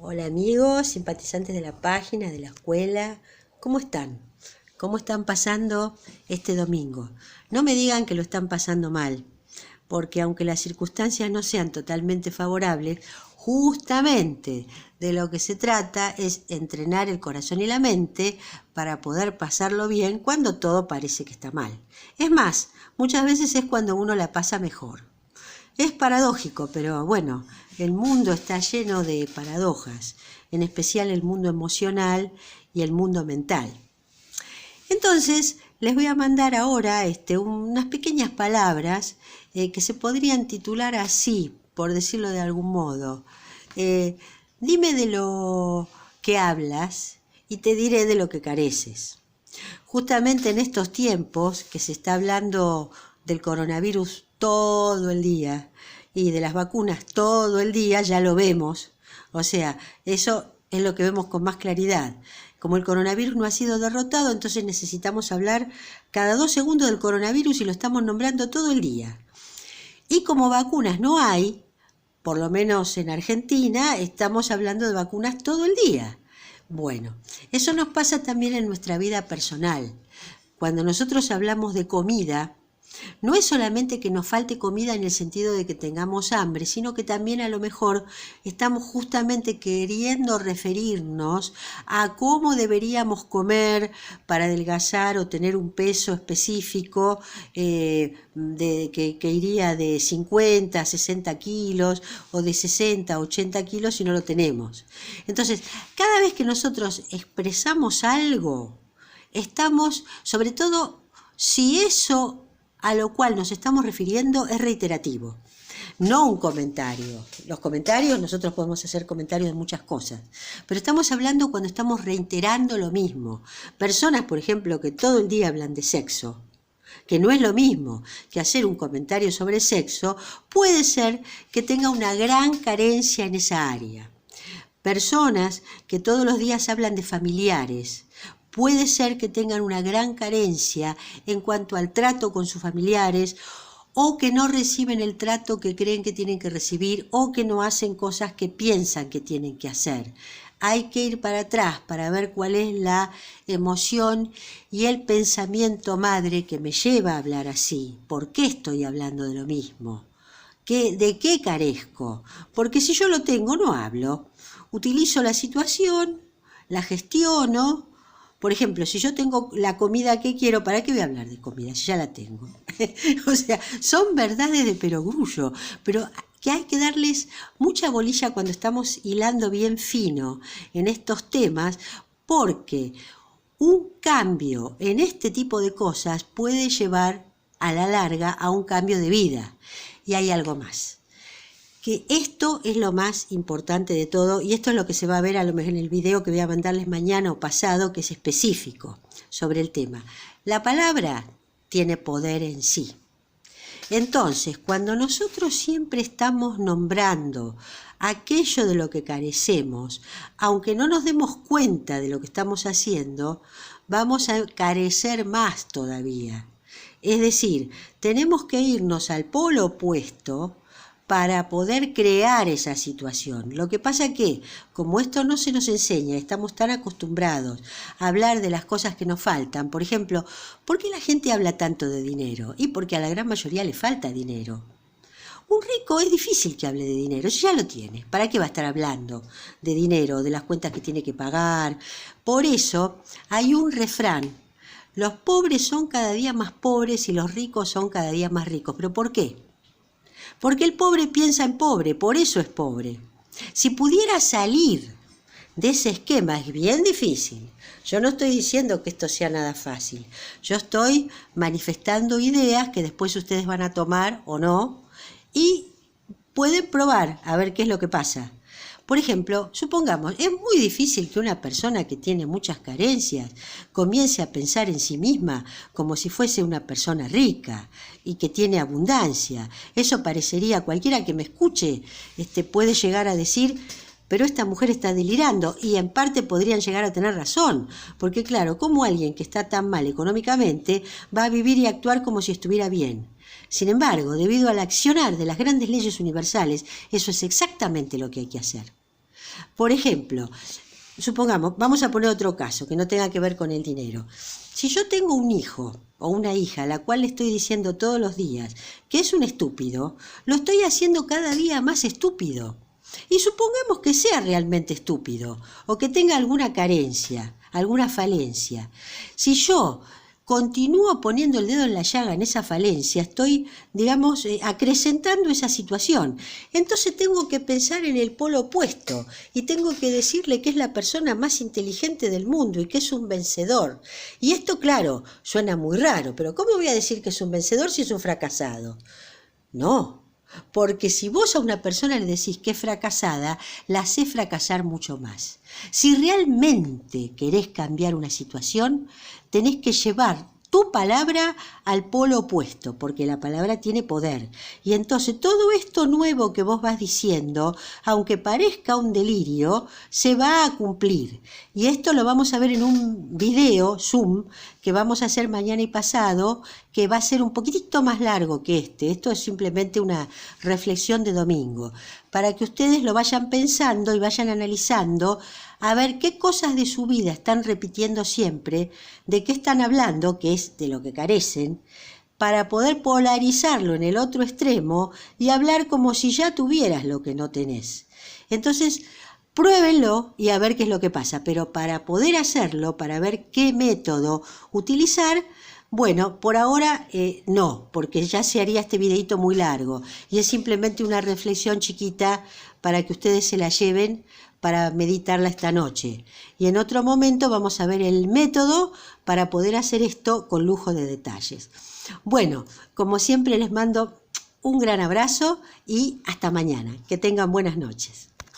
Hola amigos, simpatizantes de la página, de la escuela, ¿cómo están? ¿Cómo están pasando este domingo? No me digan que lo están pasando mal, porque aunque las circunstancias no sean totalmente favorables, justamente de lo que se trata es entrenar el corazón y la mente para poder pasarlo bien cuando todo parece que está mal. Es más, muchas veces es cuando uno la pasa mejor. Es paradójico, pero bueno, el mundo está lleno de paradojas, en especial el mundo emocional y el mundo mental. Entonces, les voy a mandar ahora unas pequeñas palabras que se podrían titular así, por decirlo de algún modo. Dime de lo que hablas y te diré de lo que careces. Justamente en estos tiempos que se está hablando del coronavirus todo el día y de las vacunas todo el día, ya lo vemos. O sea, eso es lo que vemos con más claridad. Como el coronavirus no ha sido derrotado, entonces necesitamos hablar cada 2 segundos del coronavirus y lo estamos nombrando todo el día. Y como vacunas no hay, por lo menos en Argentina, estamos hablando de vacunas todo el día. Bueno, eso nos pasa también en nuestra vida personal. Cuando nosotros hablamos de comida, no es solamente que nos falte comida en el sentido de que tengamos hambre, sino que también a lo mejor estamos justamente queriendo referirnos a cómo deberíamos comer para adelgazar o tener un peso específico que iría de 50 a 60 kilos o de 60 a 80 kilos si no lo tenemos. Entonces, cada vez que nosotros expresamos algo, estamos, sobre todo, si eso a lo cual nos estamos refiriendo es reiterativo, no un comentario. Los comentarios, nosotros podemos hacer comentarios de muchas cosas, pero estamos hablando cuando estamos reiterando lo mismo. Personas, por ejemplo, que todo el día hablan de sexo, que no es lo mismo que hacer un comentario sobre sexo, puede ser que tenga una gran carencia en esa área. Personas que todos los días hablan de familiares, puede ser que tengan una gran carencia en cuanto al trato con sus familiares o que no reciben el trato que creen que tienen que recibir o que no hacen cosas que piensan que tienen que hacer. Hay que ir para atrás para ver cuál es la emoción y el pensamiento madre que me lleva a hablar así. ¿Por qué estoy hablando de lo mismo? ¿De qué carezco? Porque si yo lo tengo, no hablo. Utilizo la situación, la gestiono. Por ejemplo, si yo tengo la comida que quiero, ¿para qué voy a hablar de comida si ya la tengo? O sea, son verdades de perogrullo, pero que hay que darles mucha bolilla cuando estamos hilando bien fino en estos temas, porque un cambio en este tipo de cosas puede llevar a la larga a un cambio de vida. Y hay algo más, que esto es lo más importante de todo, y esto es lo que se va a ver a lo mejor en el video que voy a mandarles mañana o pasado, que es específico sobre el tema. La palabra tiene poder en sí. Entonces, cuando nosotros siempre estamos nombrando aquello de lo que carecemos, aunque no nos demos cuenta de lo que estamos haciendo, vamos a carecer más todavía. Es decir, tenemos que irnos al polo opuesto para poder crear esa situación. Lo que pasa es que, como esto no se nos enseña, estamos tan acostumbrados a hablar de las cosas que nos faltan. Por ejemplo, ¿por qué la gente habla tanto de dinero? Y porque a la gran mayoría le falta dinero. Un rico es difícil que hable de dinero, si ya lo tiene. ¿Para qué va a estar hablando de dinero, de las cuentas que tiene que pagar? Por eso hay un refrán. Los pobres son cada día más pobres y los ricos son cada día más ricos. ¿Pero por qué? Porque el pobre piensa en pobre, por eso es pobre. Si pudiera salir de ese esquema, es bien difícil. Yo no estoy diciendo que esto sea nada fácil. Yo estoy manifestando ideas que después ustedes van a tomar o no y pueden probar a ver qué es lo que pasa. Por ejemplo, supongamos, es muy difícil que una persona que tiene muchas carencias comience a pensar en sí misma como si fuese una persona rica y que tiene abundancia. Eso parecería, cualquiera que me escuche puede llegar a decir, pero esta mujer está delirando, y en parte podrían llegar a tener razón, porque claro, ¿cómo alguien que está tan mal económicamente va a vivir y actuar como si estuviera bien? Sin embargo, debido al accionar de las grandes leyes universales, eso es exactamente lo que hay que hacer. Por ejemplo, supongamos, vamos a poner otro caso que no tenga que ver con el dinero. Si yo tengo un hijo o una hija a la cual le estoy diciendo todos los días que es un estúpido, lo estoy haciendo cada día más estúpido. Y supongamos que sea realmente estúpido o que tenga alguna carencia, alguna falencia. Si yo continúo poniendo el dedo en la llaga en esa falencia, estoy, digamos, acrecentando esa situación. Entonces tengo que pensar en el polo opuesto y tengo que decirle que es la persona más inteligente del mundo y que es un vencedor. Y esto, claro, suena muy raro, pero ¿cómo voy a decir que es un vencedor si es un fracasado? No. Porque si vos a una persona le decís que es fracasada, la hacés fracasar mucho más. Si realmente querés cambiar una situación, tenés que llevar tu palabra al polo opuesto, porque la palabra tiene poder. Y entonces todo esto nuevo que vos vas diciendo, aunque parezca un delirio, se va a cumplir. Y esto lo vamos a ver en un video Zoom que vamos a hacer mañana y pasado, que va a ser un poquitito más largo que este. Esto es simplemente una reflexión de domingo, para que ustedes lo vayan pensando y vayan analizando a ver qué cosas de su vida están repitiendo siempre, de qué están hablando, que es de lo que carecen, para poder polarizarlo en el otro extremo y hablar como si ya tuvieras lo que no tenés. Entonces, pruébenlo y a ver qué es lo que pasa, pero para poder hacerlo, para ver qué método utilizar, bueno, por ahora no, porque ya se haría este videito muy largo y es simplemente una reflexión chiquita para que ustedes se la lleven para meditarla esta noche. Y en otro momento vamos a ver el método para poder hacer esto con lujo de detalles. Bueno, como siempre les mando un gran abrazo y hasta mañana. Que tengan buenas noches.